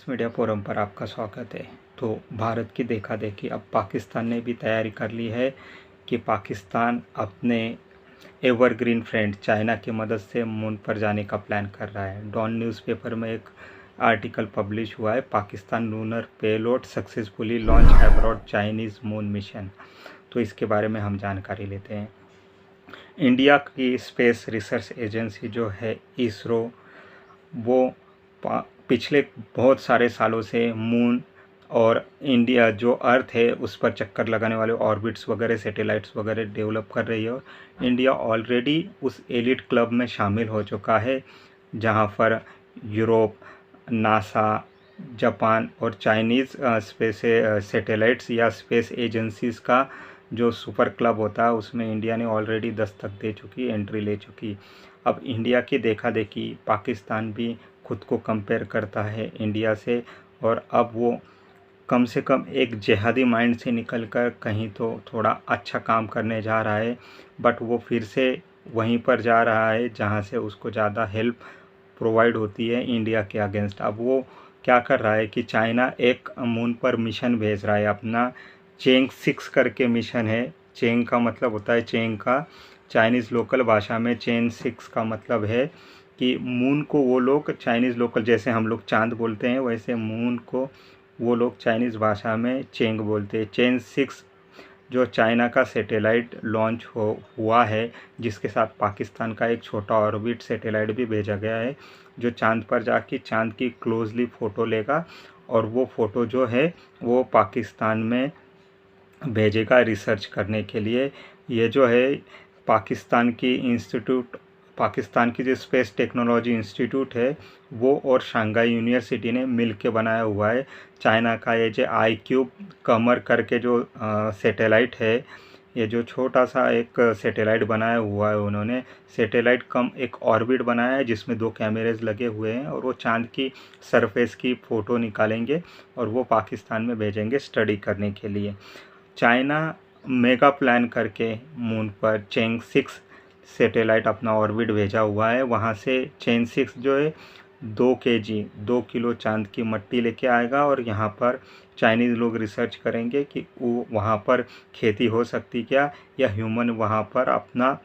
Media forum पर आपका स्वागत है। तो भारत की देखा देखी अब पाकिस्तान ने भी तैयारी कर ली है कि पाकिस्तान अपने एवरग्रीन फ्रेंड चाइना की मदद से मून पर जाने का प्लान कर रहा है। डॉन न्यूज़पेपर में एक आर्टिकल पब्लिश हुआ है, Pakistan lunar payload successfully launch abroad Chinese moon mission. तो इसके बारे में हम जानकारी लेते हैं। इंडिया की स्पेस रिसर्च एजेंसी जो है इसरो, वो पिछले बहुत सारे सालों से मून और इंडिया जो अर्थ है उस पर चक्कर लगाने वाले ऑर्बिट्स वगैरह सैटेलाइट्स वगैरह डेवलप कर रही है। और इंडिया ऑलरेडी उस एलिट क्लब में शामिल हो चुका है जहां पर यूरोप, नासा, जापान और चाइनीज़ स्पेस सैटेलाइट्स या स्पेस एजेंसीज़ का जो सुपर क्लब होता है उसमें इंडिया ने ऑलरेडी दस्तक दे चुकी, एंट्री ले चुकी। अब इंडिया की देखा देखी पाकिस्तान भी खुद को कंपेयर करता है इंडिया से, और अब वो कम से कम एक जिहादी माइंड से निकलकर कहीं तो थोड़ा अच्छा काम करने जा रहा है, बट वो फिर से वहीं पर जा रहा है जहां से उसको ज़्यादा हेल्प प्रोवाइड होती है इंडिया के अगेंस्ट। अब वो क्या कर रहा है कि चाइना एक मून पर मिशन भेज रहा है अपना, चेंग 6 करके मिशन है। चेंग का मतलब होता है चेंग का, चाइनीज़ लोकल भाषा में चेन 6 का मतलब है कि मून को वो लोग चाइनीज़ लोकल, जैसे हम लोग चांद बोलते हैं वैसे मून को वो लोग चाइनीज़ भाषा में चेंग बोलते हैं। चेन 6 जो चाइना का सैटेलाइट लॉन्च हुआ है, जिसके साथ पाकिस्तान का एक छोटा ऑर्बिट सैटेलाइट भी भेजा गया है जो चांद पर जाके चांद की क्लोजली फ़ोटो लेगा, और वो फ़ोटो जो है वो पाकिस्तान में भेजेगा रिसर्च करने के लिए। ये जो है पाकिस्तान की जो स्पेस टेक्नोलॉजी इंस्टीट्यूट है वो और शंघाई यूनिवर्सिटी ने मिल के बनाया हुआ है। चाइना का ये जो IQ कमर करके जो सैटेलाइट है, ये जो छोटा सा एक सैटेलाइट बनाया हुआ है उन्होंने, सैटेलाइट कम एक ऑर्बिट बनाया है जिसमें 2 कैमरेज लगे हुए हैं, और वो चांद की सरफेस की फ़ोटो निकालेंगे और वो पाकिस्तान में भेजेंगे स्टडी करने के लिए। चाइना मेगा प्लान करके मून पर चेंग 6 सैटेलाइट अपना ऑर्बिट भेजा हुआ है। वहाँ से चेंग 6 जो है 2 किलो चांद की मट्टी लेके आएगा, और यहाँ पर चाइनीज़ लोग रिसर्च करेंगे कि वो वहाँ पर खेती हो सकती क्या, या ह्यूमन वहाँ पर अपना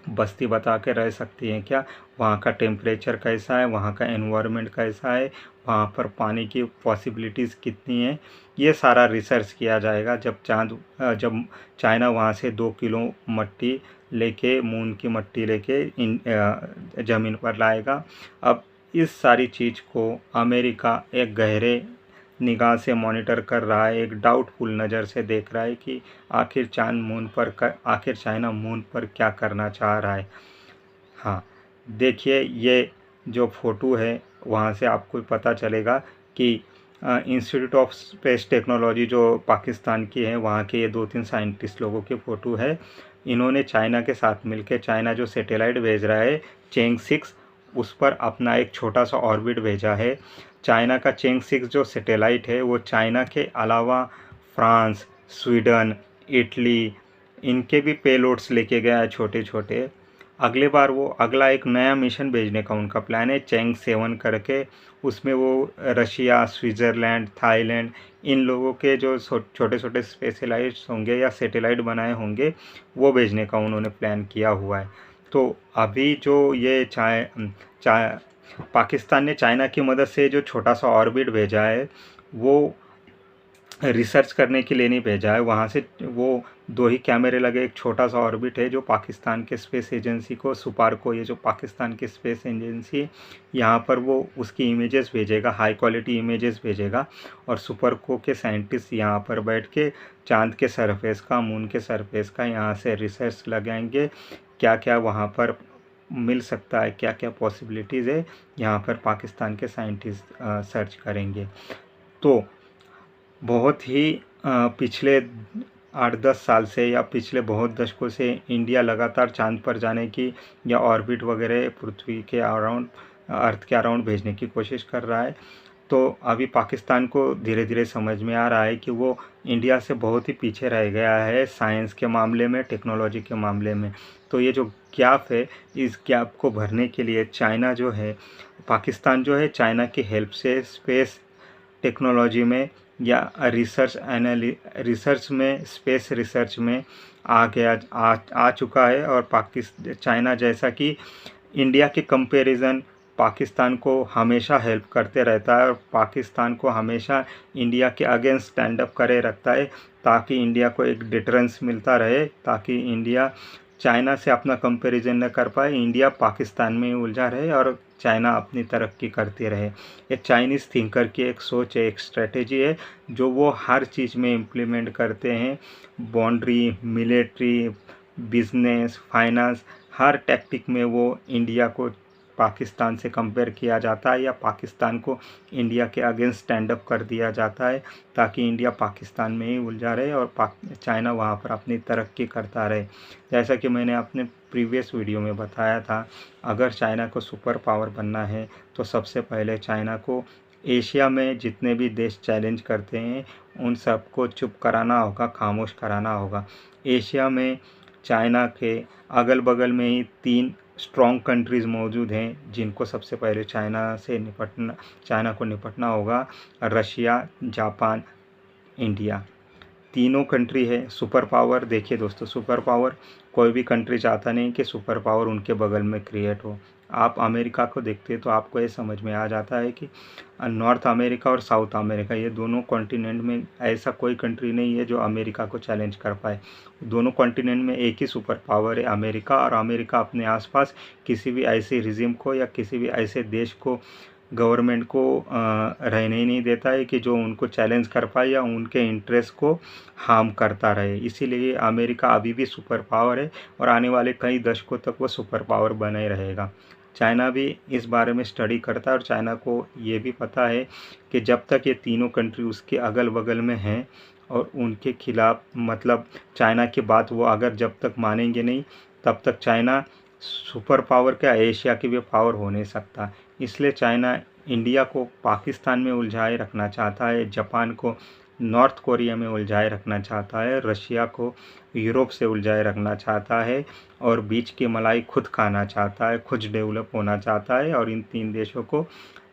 बस्ती बता के रह सकती हैं क्या, वहाँ का टेम्परेचर कैसा है, वहाँ का एनवायरनमेंट कैसा है, वहाँ पर पानी की पॉसिबिलिटीज़ कितनी हैं। ये सारा रिसर्च किया जाएगा जब चाइना वहाँ से 2 किलो मट्टी लेके, मून की मट्टी लेके ज़मीन पर लाएगा। अब इस सारी चीज़ को अमेरिका एक गहरे निगाह से मॉनिटर कर रहा है, एक डाउटफुल नज़र से देख रहा है कि आखिर आखिर चाइना मून पर क्या करना चाह रहा है। हाँ, देखिए ये जो फ़ोटो है वहाँ से आपको पता चलेगा कि इंस्टीट्यूट ऑफ स्पेस टेक्नोलॉजी जो पाकिस्तान की है, वहाँ के ये 2-3 साइंटिस्ट लोगों की फ़ोटो है। इन्होंने चाइना के साथ मिलकर, चाइना जो सैटेलाइट भेज रहा है चेंग 6, उस पर अपना एक छोटा सा ऑर्बिट भेजा है। चाइना का चेंग 6 जो सैटेलाइट है वो चाइना के अलावा फ्रांस, स्वीडन, इटली, इनके भी पेलोड्स लेके गया है छोटे छोटे। अगले बार वो अगला एक नया मिशन भेजने का उनका प्लान है चेंग 7 करके, उसमें वो रशिया, स्विट्ज़रलैंड, थाईलैंड, इन लोगों के जो छोटे छोटे स्पेशलाइट्स होंगे या सैटेलाइट बनाए होंगे वो भेजने का उन्होंने प्लान किया हुआ है। तो अभी जो ये पाकिस्तान ने चाइना की मदद से जो छोटा सा ऑर्बिट भेजा है वो रिसर्च करने के लिए नहीं भेजा है। वहाँ से वो 2 ही कैमरे लगे एक छोटा सा ऑर्बिट है जो पाकिस्तान के स्पेस एजेंसी को, सुपारको, ये जो पाकिस्तान की स्पेस एजेंसी, यहाँ पर वो उसकी इमेजेस भेजेगा, हाई क्वालिटी इमेजेस भेजेगा, और सुपरको के साइंटिस्ट यहाँ पर बैठ के चांद के सरफेस का, मून के सरफेस का यहाँ से रिसर्च लगाएंगे, क्या क्या वहाँ पर मिल सकता है, क्या क्या पॉसिबिलिटीज़ है, यहाँ पर पाकिस्तान के साइंटिस्ट सर्च करेंगे। तो बहुत ही पिछले 8-10 साल से या पिछले बहुत दशकों से इंडिया लगातार चांद पर जाने की या ऑर्बिट वगैरह पृथ्वी के अराउंड, अर्थ के अराउंड भेजने की कोशिश कर रहा है। तो अभी पाकिस्तान को धीरे धीरे समझ में आ रहा है कि वो इंडिया से बहुत ही पीछे रह गया है साइंस के मामले में, टेक्नोलॉजी के मामले में। तो ये जो गैप है, इस गैप को भरने के लिए चाइना जो है, पाकिस्तान जो है चाइना की हेल्प से स्पेस टेक्नोलॉजी में या रिसर्च में, स्पेस रिसर्च में आ चुका है। और चाइना जैसा कि इंडिया के कंपैरिजन पाकिस्तान को हमेशा हेल्प करते रहता है और पाकिस्तान को हमेशा इंडिया के अगेंस्ट स्टैंड अप करे रखता है, ताकि इंडिया को एक डिटरेंस मिलता रहे, ताकि इंडिया चाइना से अपना कंपैरिजन न कर पाए, इंडिया पाकिस्तान में ही उलझा रहे और चाइना अपनी तरक्की करती रहे। ये चाइनीज़ थिंकर की एक सोच है, एक स्ट्रेटेजी है जो वो हर चीज़ में इम्प्लीमेंट करते हैं। बाउंड्री, मिलिट्री, बिजनेस, फाइनेंस, हर टैक्टिक में वो इंडिया को पाकिस्तान से कंपेयर किया जाता है या पाकिस्तान को इंडिया के अगेंस्ट स्टैंड अप कर दिया जाता है, ताकि इंडिया पाकिस्तान में ही उलझा रहे और चाइना वहाँ पर अपनी तरक्की करता रहे। जैसा कि मैंने अपने प्रीवियस वीडियो में बताया था, अगर चाइना को सुपर पावर बनना है तो सबसे पहले चाइना को एशिया में जितने भी देश चैलेंज करते हैं उन सबको चुप कराना होगा, खामोश कराना होगा। एशिया में चाइना के अगल बगल में ही 3 स्ट्रॉन्ग कंट्रीज़ मौजूद हैं जिनको सबसे पहले चाइना को निपटना होगा। रशिया, जापान, इंडिया, तीनों कंट्री है सुपर पावर। देखिए दोस्तों, सुपर पावर कोई भी कंट्री चाहता नहीं कि सुपर पावर उनके बगल में क्रिएट हो। आप अमेरिका को देखते हैं तो आपको ये समझ में आ जाता है कि नॉर्थ अमेरिका और साउथ अमेरिका, ये दोनों कॉन्टिनेंट में ऐसा कोई कंट्री नहीं है जो अमेरिका को चैलेंज कर पाए। दोनों कॉन्टिनेंट में एक ही सुपर पावर है, अमेरिका, और अमेरिका अपने आसपास किसी भी ऐसे रिजिम को या किसी भी ऐसे देश को, गवर्नमेंट को रहने ही नहीं देता है कि जो उनको चैलेंज कर पाए या उनके इंटरेस्ट को हार्म करता रहे। इसीलिए अमेरिका अभी भी सुपर पावर है और आने वाले कई दशकों तक वो सुपर पावर बना ही रहेगा। चाइना भी इस बारे में स्टडी करता है और चाइना को ये भी पता है कि जब तक ये तीनों कंट्री उसके अगल बगल में हैं और उनके खिलाफ, मतलब चाइना की बात वो अगर जब तक मानेंगे नहीं, तब तक चाइना सुपर पावर क्या एशिया की भी पावर हो नहीं सकता। इसलिए चाइना इंडिया को पाकिस्तान में उलझाए रखना चाहता है, जापान को नॉर्थ कोरिया में उलझाए रखना चाहता है, रशिया को यूरोप से उलझाए रखना चाहता है और बीच की मलाई खुद खाना चाहता है, खुद डेवलप होना चाहता है और इन 3 देशों को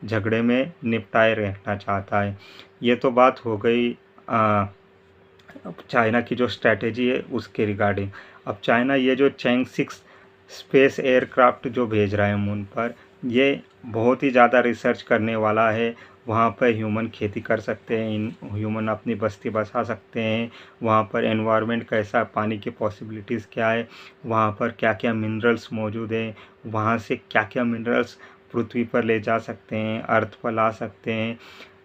झगड़े में निपटाए रखना चाहता है। ये तो बात हो गई चाइना की जो स्ट्रैटेजी है उसके रिगार्डिंग। अब चाइना ये जो चैंग 6 स्पेस एयरक्राफ्ट जो भेज रहा है मून पर, ये बहुत ही ज़्यादा रिसर्च करने वाला है। वहाँ पर ह्यूमन खेती कर सकते हैं, ह्यूमन अपनी बस्ती बसा सकते हैं, वहाँ पर एनवायरनमेंट कैसा, पानी की पॉसिबिलिटीज़ क्या है, वहाँ पर क्या क्या मिनरल्स मौजूद हैं, वहाँ से क्या क्या मिनरल्स पृथ्वी पर ले जा सकते हैं, अर्थ पर ला सकते हैं।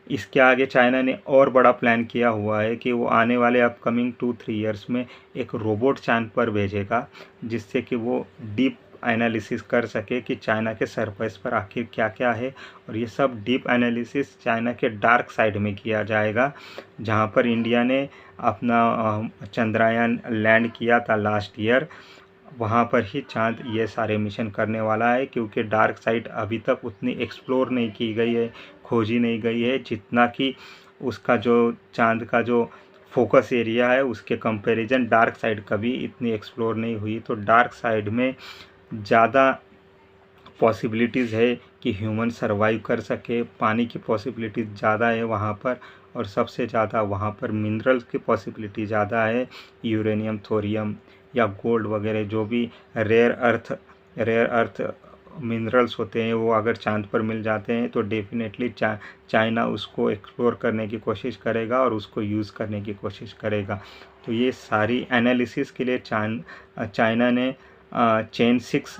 इसके आगे चाइना ने और बड़ा प्लान किया हुआ है कि वो आने वाले अपकमिंग 2-3 ईयर्स में एक रोबोट चांद पर भेजेगा, जिससे कि वो डीप एनालिसिस कर सके कि चाइना के सरफेस पर आखिर क्या क्या है। और ये सब डीप एनालिसिस चाइना के डार्क साइड में किया जाएगा, जहाँ पर इंडिया ने अपना चंद्रयान लैंड किया था लास्ट ईयर। वहाँ पर ही चाँद ये सारे मिशन करने वाला है, क्योंकि डार्क साइड अभी तक उतनी एक्सप्लोर नहीं की गई है, खोजी नहीं गई है, जितना कि उसका जो चाँद का जो फोकस एरिया है उसके कंपैरिजन डार्क साइड कभी इतनी एक्सप्लोर नहीं हुई। तो डार्क साइड में ज़्यादा पॉसिबिलिटीज़ है कि ह्यूमन सरवाइव कर सके, पानी की पॉसिबिलिटीज़ ज़्यादा है वहाँ पर, और सबसे ज़्यादा वहाँ पर मिनरल्स की पॉसिबिलिटी ज़्यादा है। यूरेनियम, थोरियम या गोल्ड वगैरह जो भी रेयर अर्थ मिनरल्स होते हैं, वो अगर चांद पर मिल जाते हैं तो डेफिनेटली चाइना उसको एक्सप्लोर करने की कोशिश करेगा और उसको यूज़ करने की कोशिश करेगा। तो ये सारी एनालिसिस के लिए चाइना ने चैन 6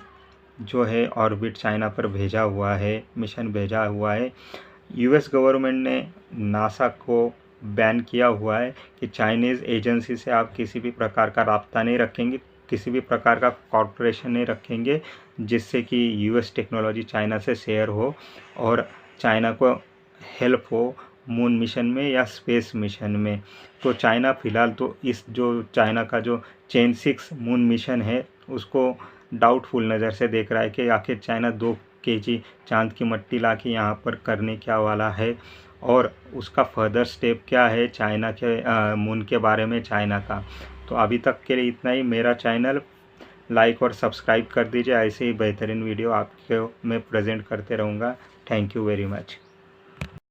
जो है ऑर्बिट चाइना पर भेजा हुआ है, मिशन भेजा हुआ है। यूएस गवर्नमेंट ने नासा को बैन किया हुआ है कि चाइनीज़ एजेंसी से आप किसी भी प्रकार का राब्ता नहीं रखेंगे, किसी भी प्रकार का कॉर्पोरेशन नहीं रखेंगे जिससे कि यूएस टेक्नोलॉजी चाइना से शेयर हो और चाइना को हेल्प हो मून मिशन में या स्पेस मिशन में। तो चाइना फ़िलहाल तो इस जो चाइना का जो चैन 6 मून मिशन है उसको डाउटफुल नज़र से देख रहा है कि आखिर चाइना 2 केजी चांद की मट्टी ला के यहाँ पर करने क्या वाला है और उसका फर्दर स्टेप क्या है चाइना के मून के बारे में चाइना का। तो अभी तक के लिए इतना ही। मेरा चैनल लाइक और सब्सक्राइब कर दीजिए, ऐसे ही बेहतरीन वीडियो आपको मैं प्रेजेंट करते रहूँगा। Thank you very much.